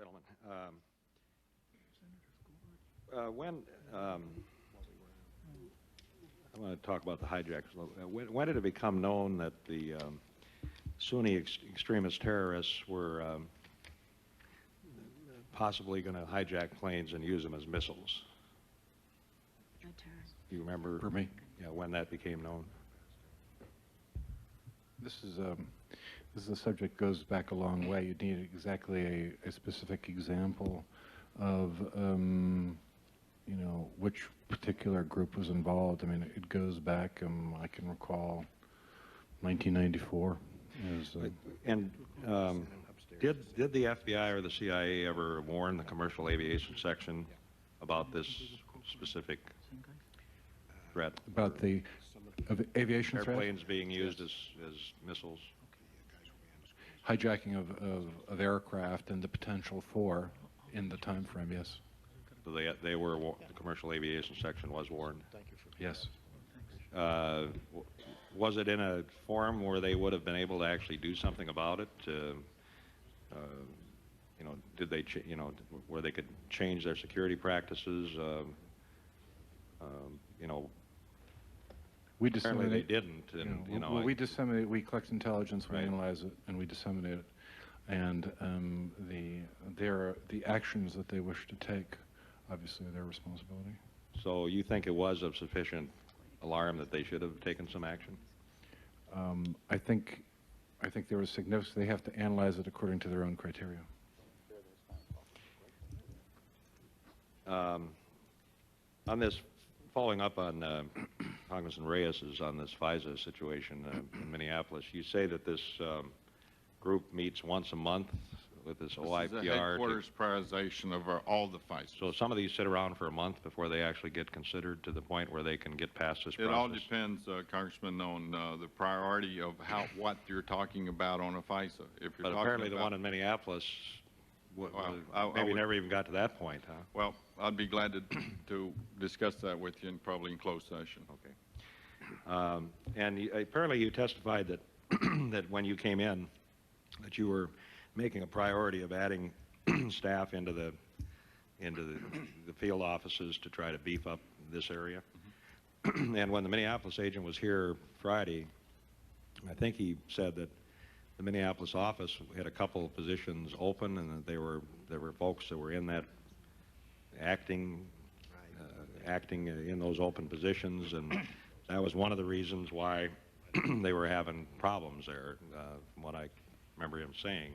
gentlemen. I want to talk about the hijackers. When did it become known that the Sunni extremist terrorists were possibly going to hijack planes and use them as missiles? Do you remember? For me? Yeah, when that became known? This is a subject goes back a long way. You need exactly a specific example of, you know, which particular group was involved. I mean, it goes back, I can recall 1994. Did the FBI or the CIA ever warn the commercial aviation section about this specific threat? About the aviation threat? Airplanes being used as missiles? Hijacking of aircraft and the potential for in the time frame, yes. So they were, the commercial aviation section was warned? Yes. Was it in a form where they would have been able to actually do something about it? You know, did they, you know, where they could change their security practices? You know, we apparently they disseminate, didn't. And, you know, well, we disseminate, we collect intelligence, we Right. analyze it, and we disseminate it. And the actions that they wish to take, obviously, are their responsibility. So you think it was of sufficient alarm that they should have taken some action? I think there was significance. They have to analyze it according to their own criteria. On this, following up on Congressman Reyes's on this FISA situation in Minneapolis, you say that this group meets once a month with this OIPR. This is a headquarters prioritization of all the FISA. So some of these sit around for a month before they actually get considered to the point where they can get past this process? It all depends, Congressman, on the priority of what you're talking about on a FISA. If you're but apparently the one in Minneapolis maybe never even got to that point, huh? Well, I'd be glad to discuss that with you, probably in closed session. Okay. And apparently you testified that that when you came in, that you were making a priority of adding staff into the field offices to try to beef up this area. And when the Minneapolis agent was here Friday, I think he said that the Minneapolis office had a couple of positions open, and that there were folks that were in that acting in those open positions, and that was one of the reasons why they were having problems there, from what I remember him saying.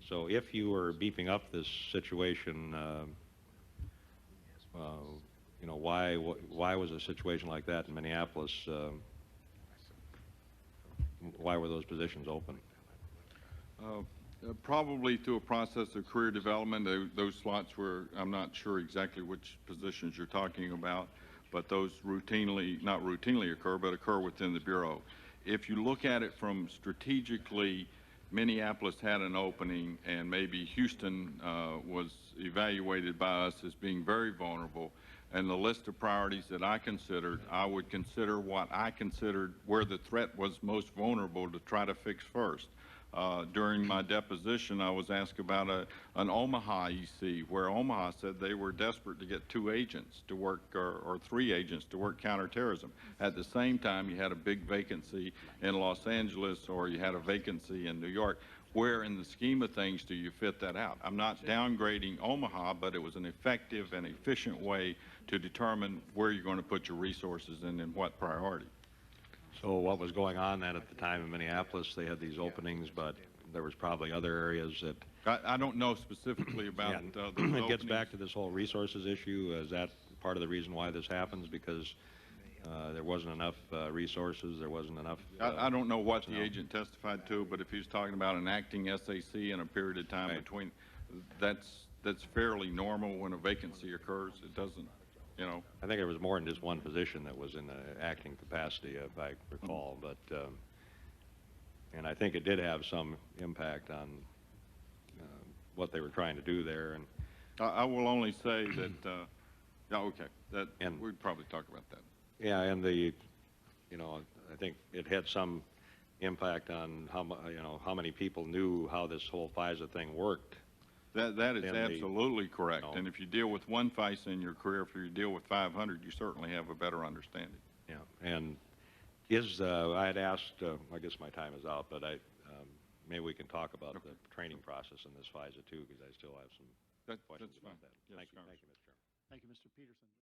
So if you were beefing up this situation, you know, why was a situation like that in Minneapolis? Why were those positions open? Probably through a process of career development. Those slots were, I'm not sure exactly which positions you're talking about, but those not routinely occur, but occur within the Bureau. If you look at it from strategically, Minneapolis had an opening, and maybe Houston was evaluated by us as being very vulnerable. And the list of priorities that I considered, I would consider what I considered where the threat was most vulnerable to try to fix first. During my deposition, I was asked about an Omaha EC, where Omaha said they were desperate to get 2 agents to work, or 3 agents to work counterterrorism. At the same time, you had a big vacancy in Los Angeles, or you had a vacancy in New York. Where in the scheme of things do you fit that out? I'm not downgrading Omaha, but it was an effective and efficient way to determine where you're going to put your resources and in what priority. So what was going on then at the time in Minneapolis? They had these openings, but there was probably other areas that... I don't know specifically about those it gets back to this whole resources issue. Is that part of the reason why this happens? Because there wasn't enough resources, there wasn't enough... I don't know what the agent testified to, but if he was talking about an acting SAC in a period of time between, that's fairly normal when a vacancy occurs. It doesn't, you know. I think there was more than just one position that was in the acting capacity, if I recall, but and I think it did have some impact on what they were trying to do there. And I will only say that, yeah, okay, we'd probably talk about that. Yeah, and you know, I think it had some impact on how many people knew how this whole FISA thing worked. That is then the- absolutely correct. No. And if you deal with one FISA in your career, if you deal with 500, you certainly have a better understanding. Yeah, and I had asked, I guess my time is out, but maybe we can talk about the training process in this FISA too, because I still have some That's questions fine. about that. Yes, Thank you, Congressman. Mr. Chairman. Thank you, Mr. Peterson.